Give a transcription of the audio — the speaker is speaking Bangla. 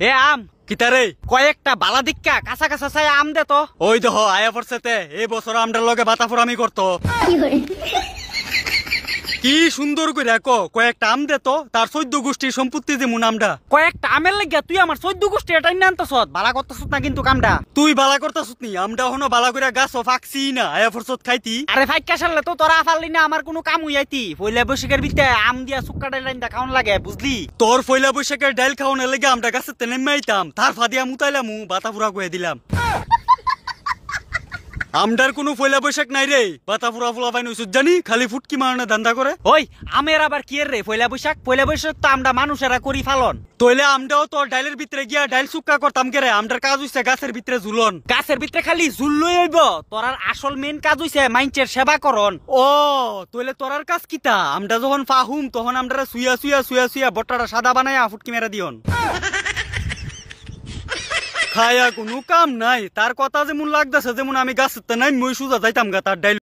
এ আম কিতারে কয়েকটা বালা দিক্কা কাঁচা কাঁচা চাই আম দে তো। ওই দেহ আয়া পড়ছে এই বছর আমটার লগে বাতাফুরামি করতো। কি সুন্দর করে কয়েকটা আম দে তো, তার 14 গোষ্ঠীর সম্পত্তি যেমন আমটা। কয়েকটা আমের লাগিয়া তুই আমার 14 গোষ্ঠী এটাই না আনতাছ, বালা করতাছ না কিন্তু কামটা। তুই বালা করতাছ নি, আমটা হনো বালা করে গাছ ফাঁকছি না আয়া ফরসত খাইতি। আরে ফাইকা সারলে তো তোরা ফাললি না আমার কোনো কাম হইয়াইতি। পয়লা বৈশাখের ভিতরে আম দিয়া সুক্কা ডাইল রাইন্দা খাওন লাগে বুঝলি। তোর পয়লা বৈশাখের ডাইল খাওয়ানোর লেগে আমটা গাছের তে নেমে আইতাম, তার ফাদিয়া মুতাইলাম বাতাফুরা কয়ে দিলাম। আমটার কোনো পয়লা বৈশাখ নাই রে, বাতাফুরা ফুলা পাই নইছ জানি, খালি ফুটকি মারনে ধান্দা করে। ওই আমের আবার কি রে পয়লা বৈশাখ? পয়লা বৈশাখ তো আমরা মানুষেরা করি ফালন। তইলে আমটাও তোর ডাইলের ভিতরে গিয়া ডাইল সুক্কা করতাম কে রে? আমটার কাজ হইছে গাছের ভিতরে ঝুলন। গাছের ভিতরে খালি ঝুললই হইব, তোরার আসল মেন কাজ হইছে মাইনচের সেবা করন। ও তইলে তোরার কাজ কিতা? আমটা যখন ফাহুম তখন আমটারে সুইয়া সুইয়া সুইয়া সুইয়া বট্টাটা সাদা বানায়া ফুটকি মেরা দিয়ন। খায়া কোনো কাম নাই, তার কথা যেমন লাগতেছে যেমন আমি গাছের নাই মই সুজা যাইতাম গা তার ডাইল